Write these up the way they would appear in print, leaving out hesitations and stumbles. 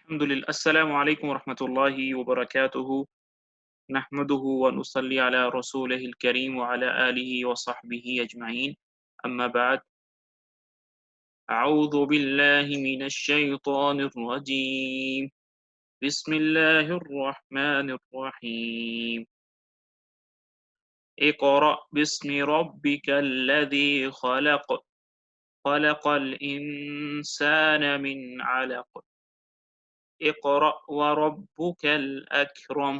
الحمدللہ السلام علیکم ورحمۃ اللہ وبرکاتہ نحمده ونصلی علی رسولہ الکریم وعلی آلہ وصحبہ اجمعین اما بعد اعوذ باللہ من الشیطان الرجیم بسم اللہ الرحمن الرحیم اقرأ باسم ربک الذی خلق خلق الانسان من علق اقرأ وربك الأكرم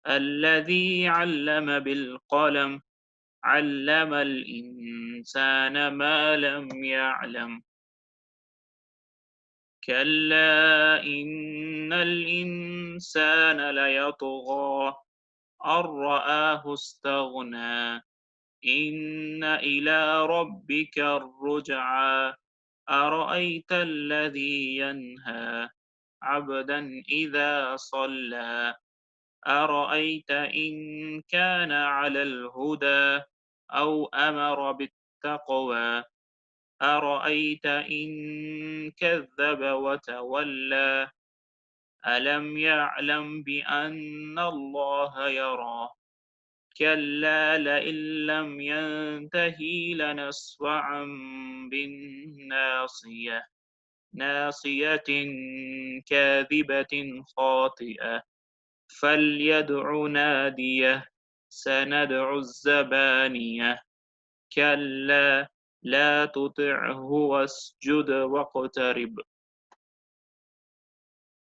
الذي علم بالقلم علم الإنسان ما لم يعلم كلا إن الإنسان ليطغى أن رآه استغنى إن إلى ربك الرجعى أرأيت الذي ينهى عبدا إذا صلى أرأيت إن كان على الهدى أو أمر بالتقوى أرأيت إن كذب وتولى ألم يعلم بأن الله يرى كلا لئن لم ينتهي لنسفعا بالناصية ناصية كاذبة خاطئة فليدع ناديه سندع الزبانية كلا لا تطعه واسجد واقترب.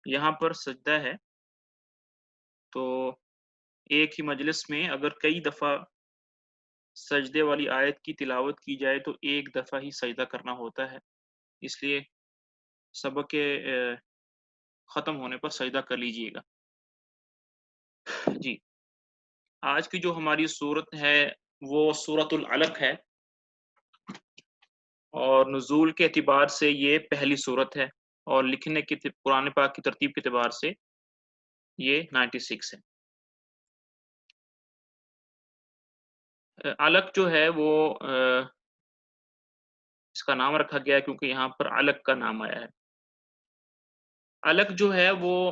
یہاں پر سجدہ ہے تو ایک ہی مجلس میں اگر کئی دفعہ سجدے والی آیت کی تلاوت کی جائے تو ایک دفعہ ہی سجدہ کرنا ہوتا ہے، اس لیے سبق کے ختم ہونے پر سجدہ کر لیجئے گا. جی، آج کی جو ہماری صورت ہے وہ سورۃ العلق ہے اور نزول کے اعتبار سے یہ پہلی صورت ہے اور لکھنے کی قرآن پاک کی ترتیب کے اعتبار سے یہ 96 ہے. علق جو ہے وہ اس کا نام رکھا گیا ہے کیونکہ یہاں پر علق کا نام آیا ہے. علق جو ہے وہ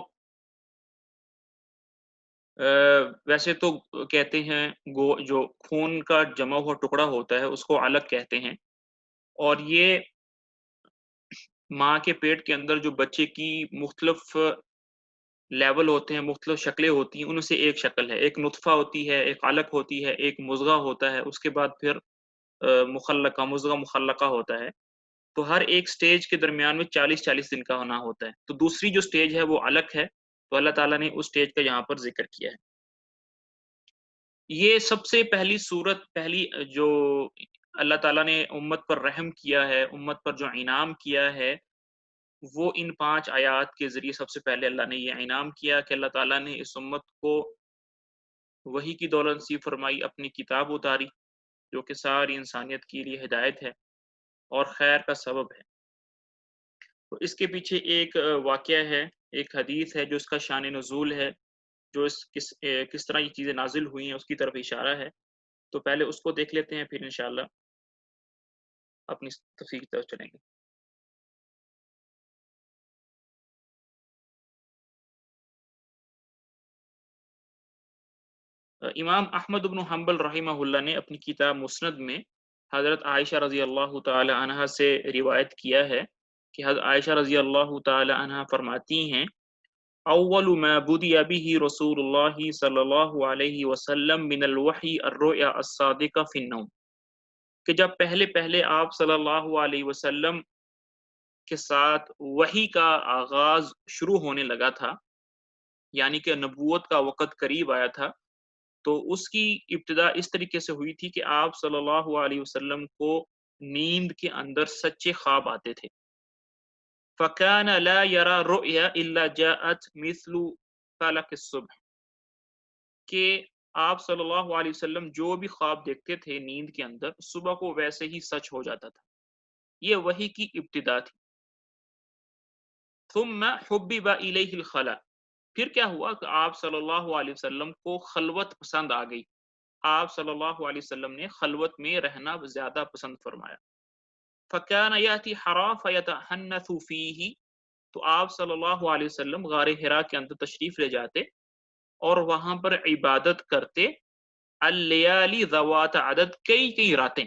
ویسے تو کہتے ہیں جو خون کا جمع ہوا ٹکڑا ہوتا ہے اس کو علق کہتے ہیں، اور یہ ماں کے پیٹ کے اندر جو بچے کی مختلف لیول ہوتے ہیں، مختلف شکلیں ہوتی ہیں، ان سے ایک شکل ہے. ایک نطفہ ہوتی ہے، ایک علق ہوتی ہے، ایک مضغہ ہوتا ہے، اس کے بعد پھر مخلقہ مضغہ مخلقہ ہوتا ہے. تو ہر ایک سٹیج کے درمیان میں 40 دن کا ہونا ہوتا ہے. تو دوسری جو سٹیج ہے وہ علق ہے، تو اللہ تعالیٰ نے اس سٹیج کا یہاں پر ذکر کیا ہے. یہ سب سے پہلی صورت، پہلی جو اللہ تعالیٰ نے امت پر رحم کیا ہے، امت پر جو انعام کیا ہے، وہ ان 5 آیات کے ذریعے سب سے پہلے اللہ نے یہ انعام کیا کہ اللہ تعالیٰ نے اس امت کو وحی کی دولت نصیب فرمائی، اپنی کتاب اتاری جو کہ ساری انسانیت کے لیے ہدایت ہے اور خیر کا سبب ہے. تو اس کے پیچھے ایک واقعہ ہے، ایک حدیث ہے جو اس کا شان نزول ہے، جو کس طرح یہ چیزیں نازل ہوئی ہیں اس کی طرف اشارہ ہے. تو پہلے اس کو دیکھ لیتے ہیں، پھر انشاءاللہ اپنی تفصیل کی طرف چلیں گے. امام احمد بن حنبل رحمہ اللہ نے اپنی کتاب مسند میں حضرت عائشہ رضی اللہ تعالی عنہ سے روایت کیا ہے کہ حضرت عائشہ رضی اللہ تعالی عنہ فرماتی ہیں اول ما بدی به رسول اللہ صلی اللہ علیہ وسلم من الوحی الرؤیا الصادقہ فی النوم، کہ جب پہلے آپ صلی اللہ علیہ وسلم کے ساتھ وحی کا آغاز شروع ہونے لگا تھا، یعنی کہ نبوت کا وقت قریب آیا تھا، تو اس کی ابتدا اس طریقے سے ہوئی تھی کہ آپ صلی اللہ علیہ وسلم کو نیند کے اندر سچے خواب آتے تھے. فَكَانَ لَا يَرَى رُؤْيَا إِلَّا جَاءَتْ مِثْلُ فَلَقِ الصُّبْحِ، کہ آپ صلی اللہ علیہ وسلم جو بھی خواب دیکھتے تھے نیند کے اندر صبح کو ویسے ہی سچ ہو جاتا تھا. یہ وحی کی ابتدا تھی. ثم حبب الیہ الخلا، پھر کیا ہوا کہ آپ صلی اللہ علیہ وسلم کو خلوت پسند آ گئی، آپ صلی اللہ علیہ وسلم نے خلوت میں رہنا زیادہ پسند فرمایا. فکان یاتی حرا فیتحنث فیہ، تو آپ صلی اللہ علیہ وسلم غار حرا کے اندر تشریف لے جاتے اور وہاں پر عبادت کرتے اللیالی ذوات عدد، کئی کئی راتیں۔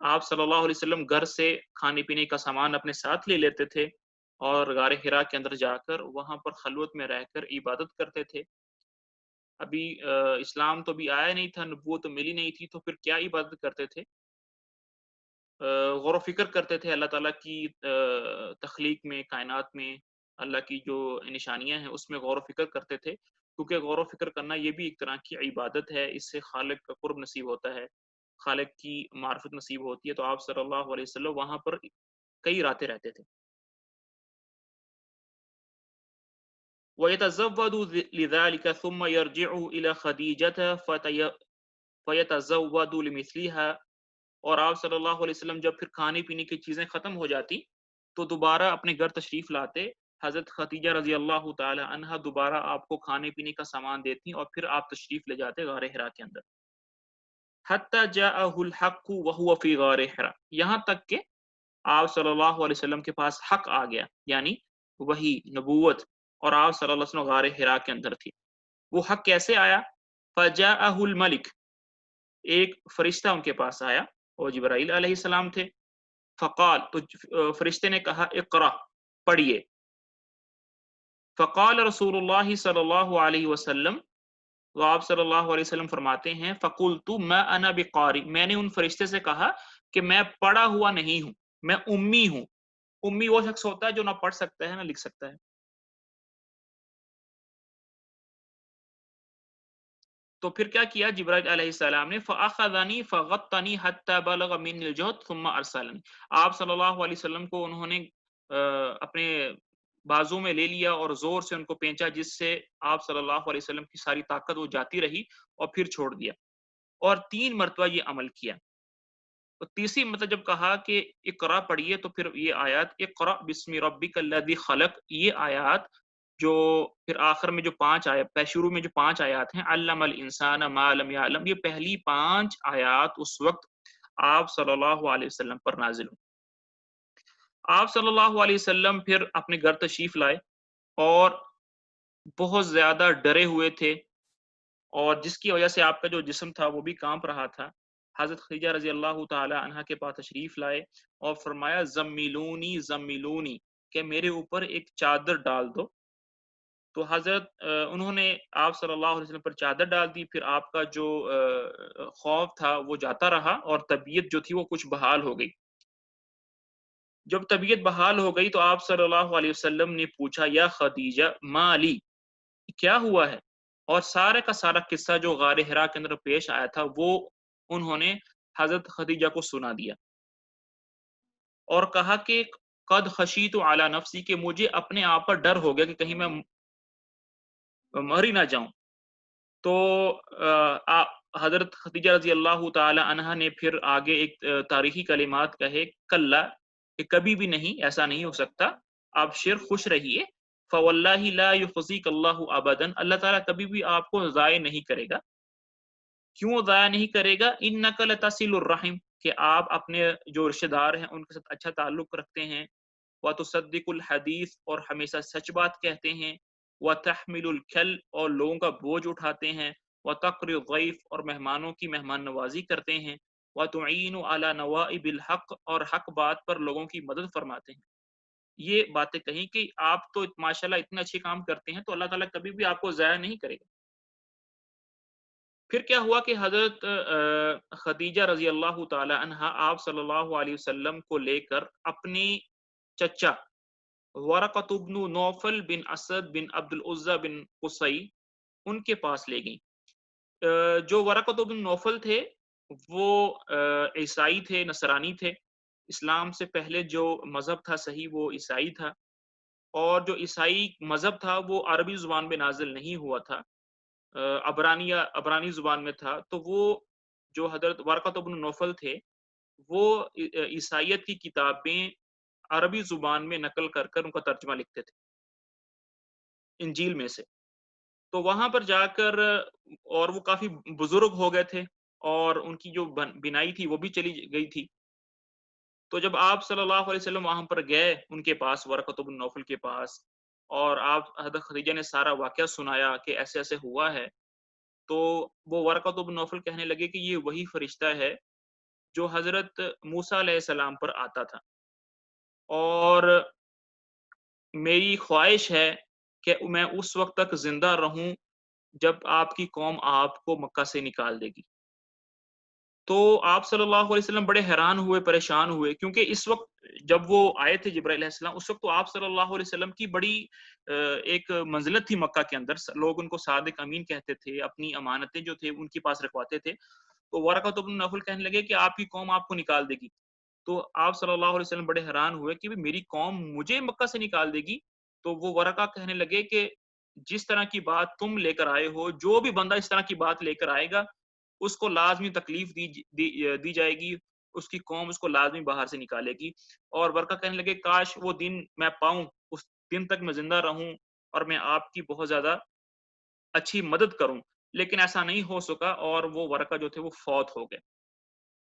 آپ صلی اللہ علیہ وسلم گھر سے کھانے پینے کا سامان اپنے ساتھ لے لیتے تھے اور غار حرا کے اندر جا کر وہاں پر خلوت میں رہ کر عبادت کرتے تھے۔ ابھی اسلام تو بھی آیا نہیں تھا، نبوت تو ملی نہیں تھی، تو پھر کیا عبادت کرتے تھے؟ غور و فکر کرتے تھے اللہ تعالیٰ کی تخلیق میں، کائنات میں، اللہ کی جو نشانیاں ہیں اس میں غور و فکر کرتے تھے، کیونکہ غور و فکر کرنا یہ بھی ایک طرح کی عبادت ہے، اس سے خالق کا قرب نصیب ہوتا ہے، خالق کی معرفت نصیب ہوتی ہے۔ تو آپ صلی اللہ علیہ وسلم وہاں پر کئی راتیں رہتے تھے۔ وَيَتَزَوَّدُ لِذَلِكَ ثُمَّ يَرْجِعُ إِلَى خَدِيجَةَ فَيَتَزَوَّدُ لِمِثْلِهَا، اور آپ صلی اللہ علیہ وسلم جب پھر کھانے پینے کی چیزیں ختم ہو جاتی تو دوبارہ اپنے گھر تشریف لاتے، حضرت خدیجہ رضی اللہ تعالی عنہا دوبارہ آپ کو کھانے پینے کا سامان دیتی اور پھر آپ تشریف لے جاتے غار حرا کے اندر۔ حتی جاءہ الحق وہو فی غار حرا، یہاں تک کہ آپ صلی اللہ علیہ وسلم کے پاس حق آ گیا، یعنی وہی نبوت، اور آپ صلی اللہ علیہ وسلم غار حرا کے اندر تھی۔ وہ حق کیسے آیا؟ فجاءہ الملک، ایک فرشتہ ان کے پاس آیا اور جبرائیل علیہ السلام تھے۔ فقال، تو فرشتے نے کہا اقرا، پڑھیے۔ فقال رسول اللہ صلی اللہ علیہ وسلم، تو آپ صلی اللہ علیہ وسلم فرماتے ہیں فقلت ما انا بقاری، میں نے ان فرشتے سے کہا کہ میں پڑھا ہوا نہیں ہوں، میں امی ہوں۔ امی وہ شخص ہوتا ہے جو نہ پڑھ سکتا ہے نہ لکھ سکتا ہے۔ تو پھر کیا کیا جبرائیل علیہ السلام نے؟ فاخذنی فغطنی حتی بلغ منی الجہد ثم ارسلنی، آپ صلی اللہ علیہ وسلم کو انہوں نے اپنے بازو میں لے لیا اور زور سے ان کو پینچا، جس سے آپ صلی اللہ علیہ وسلم کی ساری طاقت وہ جاتی رہی اور پھر چھوڑ دیا، اور 3 مرتبہ یہ عمل کیا۔ تو تیسری مرتبہ جب کہا کہ اقرا پڑھیے، تو پھر یہ آیات اقرا بسم ربک الذی خلق، یہ آیات جو پھر آخر میں جو 5 آیات، شروع میں جو 5 آیات ہیں علم الانسان ما لم یعلم، یہ پہلی 5 آیات اس وقت آپ صلی اللہ علیہ وسلم پر نازل ہوئی۔ آپ صلی اللہ علیہ وسلم پھر اپنے گھر تشریف لائے اور بہت زیادہ ڈرے ہوئے تھے، اور جس کی وجہ سے آپ کا جو جسم تھا وہ بھی کانپ رہا تھا۔ حضرت خدیجہ رضی اللہ تعالی عنہا کے پاس تشریف لائے اور فرمایا زمیلونی زمیلونی، کہ میرے اوپر ایک چادر ڈال دو۔ تو حضرت انہوں نے آپ صلی اللہ علیہ وسلم پر چادر ڈال دی، پھر آپ کا جو خوف تھا وہ جاتا رہا اور طبیعت جو تھی وہ کچھ بحال ہو گئی۔ جب طبیعت بحال ہو گئی تو آپ صلی اللہ علیہ وسلم نے پوچھا یا خدیجہ ما لی، کیا ہوا ہے؟ اور سارے کا سارا قصہ جو غار حرا کے اندر پیش آیا تھا وہ انہوں نے حضرت خدیجہ کو سنا دیا اور کہا کہ قد خشیت علی نفسی، کہ مجھے اپنے آپ پر ڈر ہو گیا کہ کہیں میں مر ہی نہ جاؤں۔ تو حضرت خدیجہ رضی اللہ تعالی عنہا نے پھر آگے ایک تاریخی کلمات کہے کلا، کہ کبھی بھی نہیں، ایسا نہیں ہو سکتا، آپ شیر خوش رہیے، فواللہ لا یخزیک اللہ ابدا، اللہ تعالیٰ کبھی بھی آپ کو ضائع نہیں کرے گا۔ کیوں ضائع نہیں کرے گا؟ انک لتصل الرحم، کہ آپ اپنے جو رشتہ دار ہیں ان کے ساتھ اچھا تعلق رکھتے ہیں، وتصدق الحدیث، اور ہمیشہ سچ بات کہتے ہیں، وتحمل الکل، اور لوگوں کا بوجھ اٹھاتے ہیں، وتقری الضیف، اور مہمانوں کی مہمان نوازی کرتے ہیں، وتعین علی نوائب الحق، اور حق بات پر لوگوں کی مدد فرماتے ہیں۔ یہ باتیں کہیں کہ آپ تو ماشاءاللہ اتنے اچھے کام کرتے ہیں تو اللہ تعالیٰ کبھی بھی آپ کو ضائع نہیں کرے گا۔ پھر کیا ہوا کہ حضرت خدیجہ رضی اللہ تعالی عنہا آپ صلی اللہ علیہ وسلم کو لے کر اپنی چچا ورقۃ بن نوفل بن اسد بن عبد العزى بن قصی ان کے پاس لے گئیں۔ جو ورقۃ بن نوفل تھے وہ عیسائی تھے، نصرانی تھے، اسلام سے پہلے جو مذہب تھا صحیح وہ عیسائی تھا، اور جو عیسائی مذہب تھا وہ عربی زبان میں نازل نہیں ہوا تھا، عبرانی زبان میں تھا۔ تو وہ جو حضرت ورقۃ بن نوفل تھے وہ عیسائیت کی کتابیں عربی زبان میں نقل کر کر ان کا ترجمہ لکھتے تھے انجیل میں سے۔ تو وہاں پر جا کر، اور وہ کافی بزرگ ہو گئے تھے اور ان کی جو بینائی تھی وہ بھی چلی گئی تھی، تو جب آپ صلی اللہ علیہ وسلم وہاں پر گئے ان کے پاس، ورقۃ بن نوفل کے پاس، اور آپ حضرت خدیجہ نے سارا واقعہ سنایا کہ ایسے ایسے ہوا ہے، تو وہ ورقۃ بن نوفل کہنے لگے کہ یہ وہی فرشتہ ہے جو حضرت موسیٰ علیہ السلام پر آتا تھا، اور میری خواہش ہے کہ میں اس وقت تک زندہ رہوں جب آپ کی قوم آپ کو مکہ سے نکال دے گی۔ تو آپ صلی اللہ علیہ وسلم بڑے حیران ہوئے، پریشان ہوئے، کیونکہ اس وقت جب وہ آئے تھے جبرائیل علیہ السلام، اس وقت تو آپ صلی اللہ علیہ وسلم کی بڑی ایک منزلت تھی مکہ کے اندر، لوگ ان کو صادق امین کہتے تھے، اپنی امانتیں جو تھے ان کے پاس رکھواتے تھے۔ تو ورقۃ بن نوفل کہنے لگے کہ آپ کی قوم آپ کو نکال دے گی۔ تو آپ صلی اللہ علیہ وسلم بڑے حیران ہوئے کہ میری قوم مجھے مکہ سے نکال دے گی؟ تو وہ ورقہ کہنے لگے کہ جس طرح کی بات تم لے کر آئے ہو، جو بھی بندہ اس طرح کی بات لے کر آئے گا اس کو لازمی تکلیف دی جائے گی، اس کی قوم اس کو لازمی باہر سے نکالے گی۔ اور ورقہ کہنے لگے کاش وہ دن میں پاؤں، اس دن تک میں زندہ رہوں اور میں آپ کی بہت زیادہ اچھی مدد کروں، لیکن ایسا نہیں ہو سکا اور وہ ورقہ جو تھے وہ فوت ہو گئے۔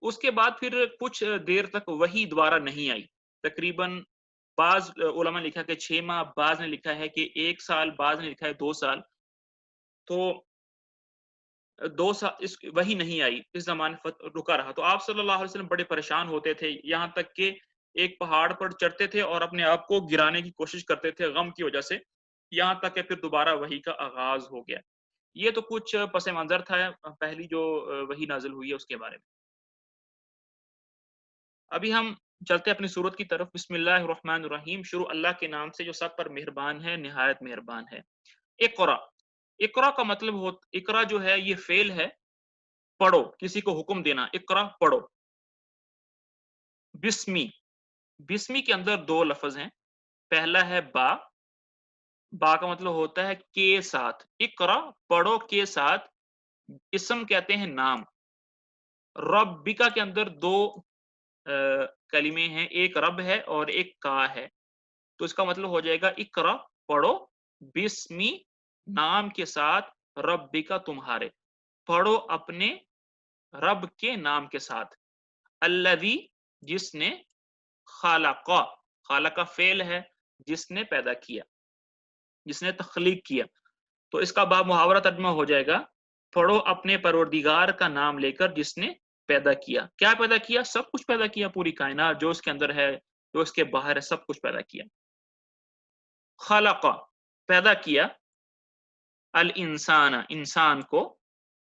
اس کے بعد پھر کچھ دیر تک وہی دوبارہ نہیں آئی، تقریباً بعض علماء نے لکھا کہ 6 ماہ، بعض نے لکھا ہے کہ 1 سال، بعض نے لکھا ہے 2 سال۔ تو 2 سال وہی نہیں آئی، اس زمانے رکا رہا۔ تو آپ صلی اللہ علیہ وسلم بڑے پریشان ہوتے تھے، یہاں تک کہ ایک پہاڑ پر چڑھتے تھے اور اپنے آپ کو گرانے کی کوشش کرتے تھے غم کی وجہ سے، یہاں تک کہ پھر دوبارہ وحی کا آغاز ہو گیا۔ یہ تو کچھ پس منظر تھا پہلی جو وحی نازل ہوئی ہے اس کے بارے میں۔ ابھی ہم چلتے اپنی سورت کی طرف۔ بسم اللہ الرحمن الرحیم، شروع اللہ کے نام سے جو سب پر مہربان ہے، نہایت مہربان ہے۔ اقرا، اقرا کا مطلب اقرا جو ہے یہ فعل ہے، پڑھو، کسی کو حکم دینا، اقرا پڑھو۔ بسمی، بسمی کے اندر 2 لفظ ہیں، پہلا ہے با، با کا مطلب ہوتا ہے کے ساتھ، اقرا پڑھو کے ساتھ، اسم کہتے ہیں نام۔ ربکا کے اندر 2 کلمے ہیں، ایک رب ہے اور ایک کا ہے، تو اس کا مطلب ہو جائے گا اقرا پڑھو، بسمی نام کے ساتھ، ربکا تمہارے، پڑھو اپنے رب کے نام کے ساتھ۔ الذی جس نے، خالق، خالق فعل ہے جس نے پیدا کیا، جس نے تخلیق کیا، تو اس کا باب محاورہ ترجمہ ہو جائے گا پڑھو اپنے پروردگار کا نام لے کر جس نے پیدا کیا۔ کیا پیدا کیا؟ سب کچھ پیدا کیا، پوری کائنات جو اس کے اندر ہے، جو اس کے باہر ہے، سب کچھ پیدا کیا۔ خلق پیدا کیا، الانسان انسان کو،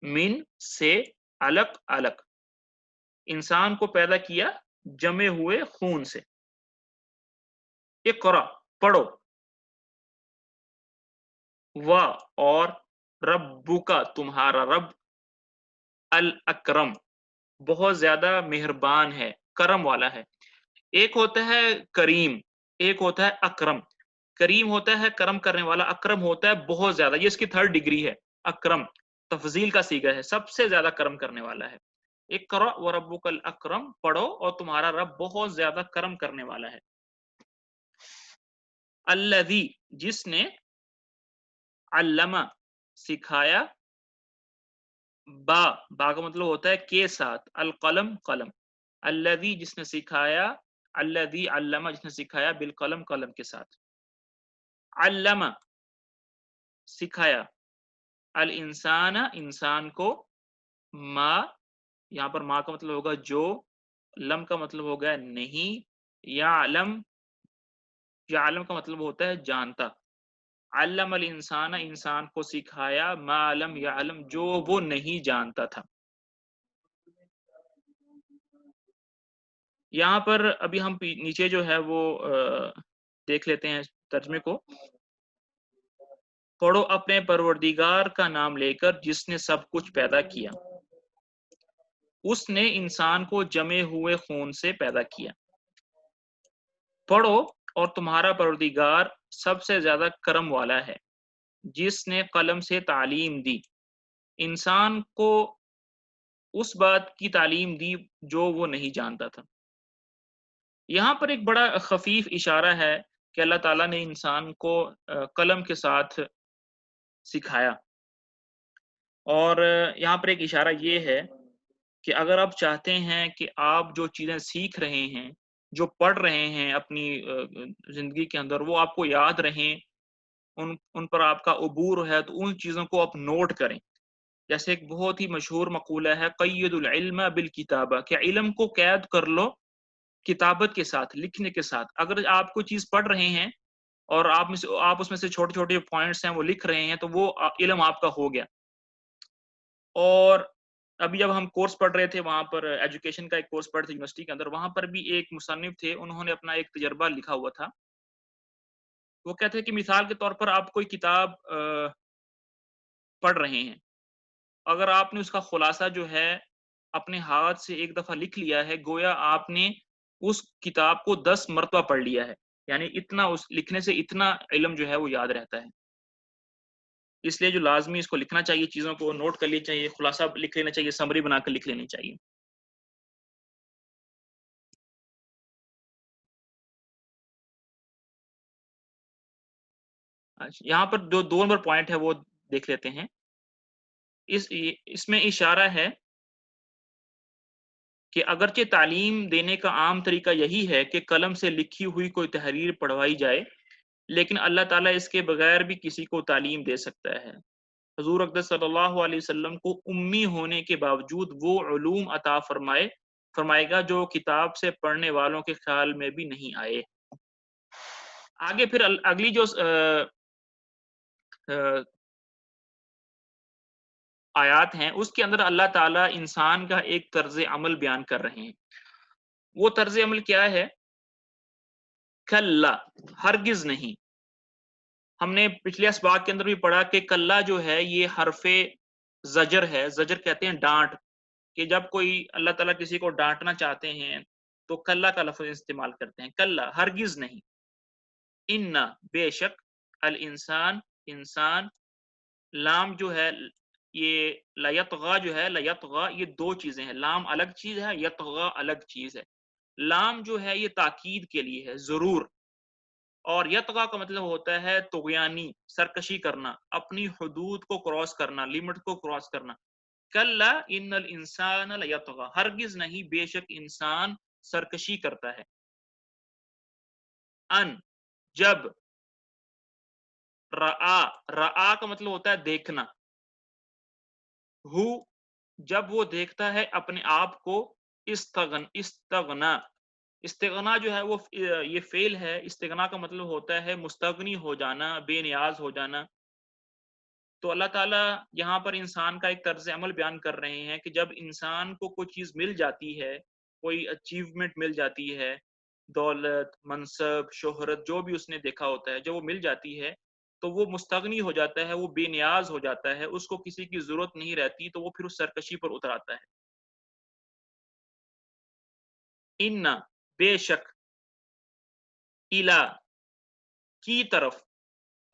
من سے، علق علق انسان کو پیدا کیا جمے ہوئے خون سے۔ اقرا پڑھو، و اور، ربو کا تمہارا رب، الاکرم بہت زیادہ مہربان ہے، کرم والا ہے۔ ایک ہوتا ہے کریم، ایک ہوتا ہے اکرم۔ کریم ہوتا ہے کرم کرنے والا، اکرم ہوتا ہے بہت زیادہ، یہ اس کی 3rd ڈگری ہے۔ اکرم تفضیل کا صیغہ ہے، سب سے زیادہ کرم کرنے والا ہے۔ اقرا وربک الاکرم پڑھو اور تمہارا رب بہت زیادہ کرم کرنے والا ہے۔ الذی جس نے، علم سکھایا، با کا مطلب ہوتا ہے کے ساتھ، القلم قلم، الذی جس نے سکھایا، الذی علم جس نے سکھایا، بالقلم قلم کے ساتھ، علم سکھایا، الانسان انسان کو، ما یہاں پر ما کا مطلب ہوگا جو، لم کا مطلب ہوگا نہیں، یعلم یعلم کا مطلب ہوتا ہے جانتا، علم الانسان انسان کو سکھایا، ما لم یعلم جو وہ نہیں جانتا تھا۔ یہاں پر ابھی ہم نیچے جو ہے وہ دیکھ لیتے ہیں ترجمے کو۔ پڑھو اپنے پروردگار کا نام لے کر جس نے سب کچھ پیدا کیا، اس نے انسان کو جمے ہوئے خون سے پیدا کیا۔ پڑھو اور تمہارا پروردگار سب سے زیادہ کرم والا ہے، جس نے قلم سے تعلیم دی، انسان کو اس بات کی تعلیم دی جو وہ نہیں جانتا تھا۔ یہاں پر ایک بڑا خفیف اشارہ ہے کہ اللہ تعالیٰ نے انسان کو قلم کے ساتھ سکھایا، اور یہاں پر ایک اشارہ یہ ہے کہ اگر آپ چاہتے ہیں کہ آپ جو چیزیں سیکھ رہے ہیں جو پڑھ رہے ہیں اپنی زندگی کے اندر وہ آپ کو یاد رہیں، ان پر آپ کا عبور ہے تو ان چیزوں کو آپ نوٹ کریں۔ جیسے ایک بہت ہی مشہور مقولہ ہے قید العلم بالکتابہ، کہ علم کو قید کر لو کتابت کے ساتھ، لکھنے کے ساتھ۔ اگر آپ کوئی چیز پڑھ رہے ہیں اور آپ اس میں سے چھوٹے چھوٹے پوائنٹس ہیں وہ لکھ رہے ہیں تو وہ علم آپ کا ہو گیا۔ اور ابھی جب ہم کورس پڑھ رہے تھے وہاں پر ایجوکیشن کا ایک کورس پڑھ تھے یونیورسٹی کے اندر، وہاں پر بھی ایک مصنف تھے، انہوں نے اپنا ایک تجربہ لکھا ہوا تھا۔ وہ کہتے ہیں کہ مثال کے طور پر آپ کوئی کتاب پڑھ رہے ہیں، اگر آپ نے اس کا خلاصہ جو ہے اپنے ہاتھ سے ایک دفعہ لکھ لیا ہے، گویا آپ نے اس کتاب کو 10 مرتبہ پڑھ لیا ہے، یعنی اتنا اس لکھنے سے اتنا علم جو ہے وہ یاد رہتا ہے۔ اس لیے جو لازمی اس کو لکھنا چاہیے، چیزوں کو نوٹ کر لینا چاہیے، خلاصہ لکھ لینا چاہیے، سمری بنا کر لکھ لینی چاہیے۔ اچھا، یہاں پر جو 2 نمبر پوائنٹ ہے وہ دیکھ لیتے ہیں۔ اس میں اشارہ ہے کہ اگرچہ تعلیم دینے کا عام طریقہ یہی ہے کہ قلم سے لکھی ہوئی کوئی تحریر پڑھوائی جائے، لیکن اللہ تعالیٰ اس کے بغیر بھی کسی کو تعلیم دے سکتا ہے۔ حضور اقدس صلی اللہ علیہ وسلم کو امی ہونے کے باوجود وہ علوم عطا فرمائے گا جو کتاب سے پڑھنے والوں کے خیال میں بھی نہیں آئے۔ آگے پھر اگلی جو آیات ہیں اس کے اندر اللہ تعالیٰ انسان کا ایک طرز عمل بیان کر رہے ہیں۔ وہ طرز عمل کیا ہے؟ کلا، ہرگز نہیں۔ ہم نے پچھلے اسباق کے اندر بھی پڑھا کہ کلا جو ہے یہ حرف زجر ہے، زجر کہتے ہیں ڈانٹ، کہ جب کوئی اللہ تعالیٰ کسی کو ڈانٹنا چاہتے ہیں تو کلا کا لفظ استعمال کرتے ہیں، کلا ہرگز نہیں، ان بے شک، الانسان انسان، لام جو ہے یہ لیطغا جو ہے، لیطغا یہ 2 چیزیں ہیں، لام الگ چیز ہے، یطغا الگ چیز ہے۔ لام جو ہے یہ تاکید کے لیے ہے، ضرور، اور یطغا کا مطلب ہوتا ہے طغیانی، سرکشی کرنا، اپنی حدود کو کراس کرنا، لمٹ کو کراس کرنا۔ کلا ان الانسان لیطغا، ہرگز نہیں، بے شک انسان سرکشی کرتا ہے۔ ان، جب، رآ، رآ کا مطلب ہوتا ہے دیکھنا، ہو، جب وہ دیکھتا ہے اپنے آپ کو، استغنا، استغنا جو ہے وہ یہ فعل ہے، استغنا کا مطلب ہوتا ہے مستغنی ہو جانا، بے نیاز ہو جانا۔ تو اللہ تعالیٰ یہاں پر انسان کا ایک طرز عمل بیان کر رہے ہیں کہ جب انسان کو کوئی چیز مل جاتی ہے، کوئی اچیومنٹ مل جاتی ہے، دولت، منصب، شہرت، جو بھی اس نے دیکھا ہوتا ہے، جب وہ مل جاتی ہے تو وہ مستغنی ہو جاتا ہے، وہ بے نیاز ہو جاتا ہے، اس کو کسی کی ضرورت نہیں رہتی، تو وہ پھر اس سرکشی پر اتر آتا ہے۔ ان، بے شک، الا، کی طرف،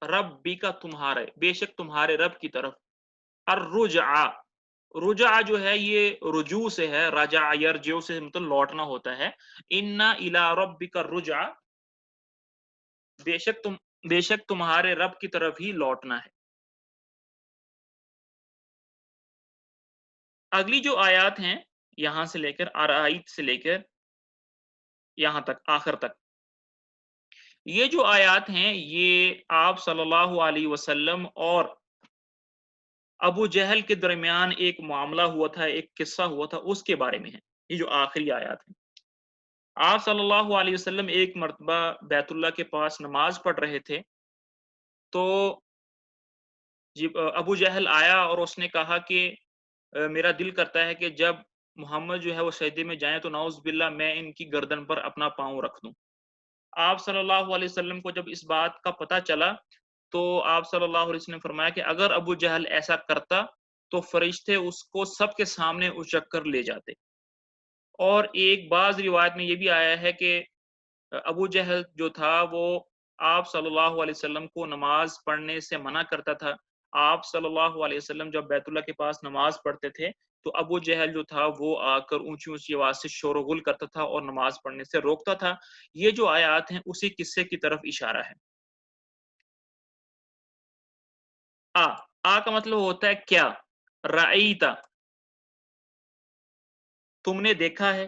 ربی کا، تمہارے، بے شک تمہارے رب کی طرف، الرجع، رجع جو ہے یہ رجوع سے ہے، رجع یرجع سے مطلب لوٹنا ہوتا ہے۔ ان الی ربک الرجع، بے شک تمہارے رب کی طرف ہی لوٹنا ہے۔ اگلی جو آیات ہیں یہاں سے لے کر آرائیت سے لے کر یہاں تک آخر تک، یہ جو آیات ہیں یہ آپ صلی اللہ علیہ وسلم اور ابو جہل کے درمیان ایک معاملہ ہوا تھا، ایک قصہ ہوا تھا، اس کے بارے میں ہے یہ جو آخری آیات ہیں۔ آپ صلی اللہ علیہ وسلم ایک مرتبہ بیت اللہ کے پاس نماز پڑھ رہے تھے، تو ابو جہل آیا اور اس نے کہا کہ میرا دل کرتا ہے کہ جب محمد جو ہے وہ سجدے میں جائیں تو نعوذ باللہ میں ان کی گردن پر اپنا پاؤں رکھ دوں۔ آپ صلی اللہ علیہ وسلم کو جب اس بات کا پتہ چلا تو آپ صلی اللہ علیہ وسلم نے فرمایا کہ اگر ابو جہل ایسا کرتا تو فرشتے اس کو سب کے سامنے اچک کر لے جاتے۔ اور ایک بعض روایت میں یہ بھی آیا ہے کہ ابو جہل جو تھا وہ آپ صلی اللہ علیہ وسلم کو نماز پڑھنے سے منع کرتا تھا۔ آپ صلی اللہ علیہ وسلم جب بیت اللہ کے پاس نماز پڑھتے تھے تو ابو جہل جو تھا وہ آ کر اونچی اونچی آواز سے شور و غل کرتا تھا اور نماز پڑھنے سے روکتا تھا۔ یہ جو آیات ہیں اسی قصے کی طرف اشارہ ہے۔ آ، آ کا مطلب ہوتا ہے کیا، رأیتا، تم نے دیکھا ہے،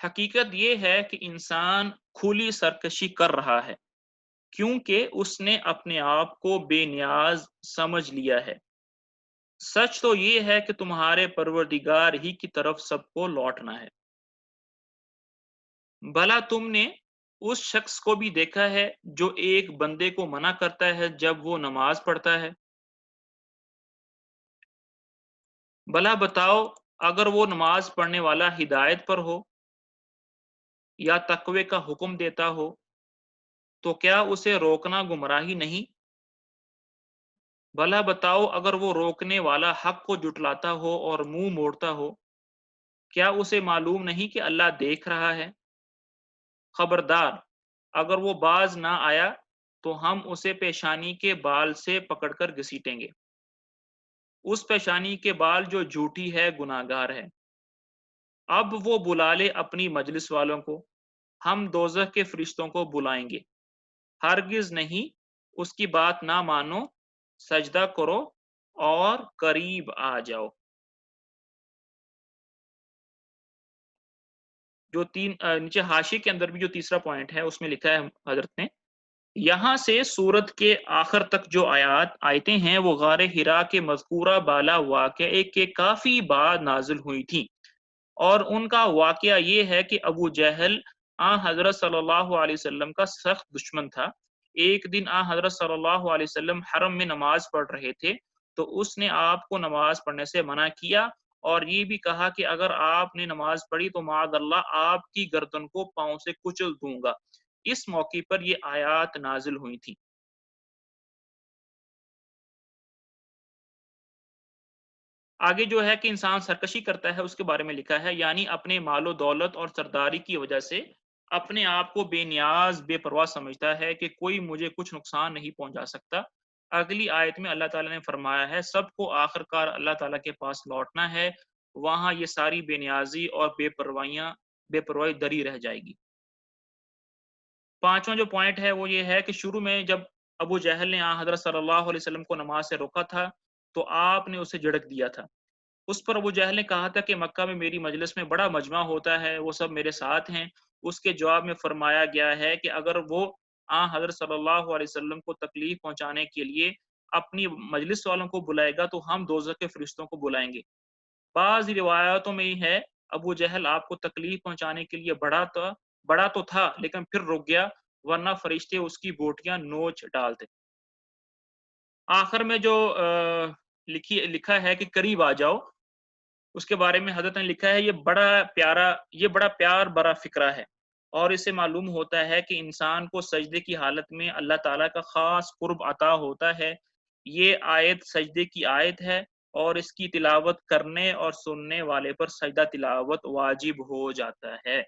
حقیقت یہ ہے کہ انسان کھلی سرکشی کر رہا ہے کیونکہ اس نے اپنے آپ کو بے نیاز سمجھ لیا ہے۔ سچ تو یہ ہے کہ تمہارے پروردگار ہی کی طرف سب کو لوٹنا ہے۔ بھلا تم نے اس شخص کو بھی دیکھا ہے جو ایک بندے کو منع کرتا ہے جب وہ نماز پڑھتا ہے؟ بھلا بتاؤ، اگر وہ نماز پڑھنے والا ہدایت پر ہو یا تقوی کا حکم دیتا ہو تو کیا اسے روکنا گمراہی نہیں؟ بھلا بتاؤ، اگر وہ روکنے والا حق کو جٹلاتا ہو اور منہ موڑتا ہو، کیا اسے معلوم نہیں کہ اللہ دیکھ رہا ہے؟ خبردار، اگر وہ باز نہ آیا تو ہم اسے پیشانی کے بال سے پکڑ کر گھسیٹیں گے۔ اس پیشانی کے بال جو جھوٹی ہے گناہگار ہے۔ اب وہ بلا لے اپنی مجلس والوں کو، ہم دوزخ کے فرشتوں کو بلائیں گے۔ ہرگز نہیں، اس کی بات نہ مانو، سجدہ کرو اور قریب آ جاؤ۔ جو نیچے حاشیے کے اندر بھی جو تیسرا پوائنٹ ہے اس میں لکھا ہے حضرت نے، یہاں سے سورت کے آخر تک جو آیتیں ہیں وہ غار ہرا کے مذکورہ بالا واقعے کے کافی بعد نازل ہوئی تھیں، اور ان کا واقعہ یہ ہے کہ ابو جہل حضرت صلی اللہ علیہ وسلم کا سخت دشمن تھا۔ ایک دن حضرت صلی اللہ علیہ وسلم حرم میں نماز پڑھ رہے تھے تو اس نے آپ کو نماز پڑھنے سے منع کیا اور یہ بھی کہا کہ اگر آپ نے نماز پڑھی تو معاذ اللہ آپ کی گردن کو پاؤں سے کچل دوں گا۔ اس موقع پر یہ آیات نازل ہوئی تھی۔ آگے جو ہے کہ انسان سرکشی کرتا ہے اس کے بارے میں لکھا ہے، یعنی اپنے مال و دولت اور سرداری کی وجہ سے اپنے آپ کو بے نیاز بے پرواہ سمجھتا ہے کہ کوئی مجھے کچھ نقصان نہیں پہنچا سکتا۔ اگلی آیت میں اللہ تعالیٰ نے فرمایا ہے سب کو آخر کار اللہ تعالیٰ کے پاس لوٹنا ہے، وہاں یہ ساری بے نیازی اور بے پرواہی دری رہ جائے گی۔ پانچواں جو پوائنٹ ہے وہ یہ ہے کہ شروع میں جب ابو جہل نے حضرت صلی اللہ علیہ وسلم کو نماز سے روکا تھا تو آپ نے اسے جھڑک دیا تھا۔ اس پر ابو جہل نے کہا تھا کہ مکہ میں میری مجلس میں بڑا مجمع ہوتا ہے، وہ سب میرے ساتھ ہیں۔ اس کے جواب میں فرمایا گیا ہے کہ اگر وہ حضرت صلی اللہ علیہ وسلم کو تکلیف پہنچانے کے لیے اپنی مجلس والوں کو بلائے گا تو ہم دوزخ کے فرشتوں کو بلائیں گے۔ بعض روایاتوں میں یہ ہے ابو جہل آپ کو تکلیف پہنچانے کے لیے بڑا تو تھا لیکن پھر رک گیا، ورنہ فرشتے اس کی بوٹیاں نوچ ڈالتے۔ آخر میں جو لکھا ہے کہ قریب آ جاؤ، اس کے بارے میں حضرت نے لکھا ہے یہ بڑا پیار برا فکرہ ہے، اور اس سے معلوم ہوتا ہے کہ انسان کو سجدے کی حالت میں اللہ تعالیٰ کا خاص قرب عطا ہوتا ہے۔ یہ آیت سجدے کی آیت ہے اور اس کی تلاوت کرنے اور سننے والے پر سجدہ تلاوت واجب ہو جاتا ہے۔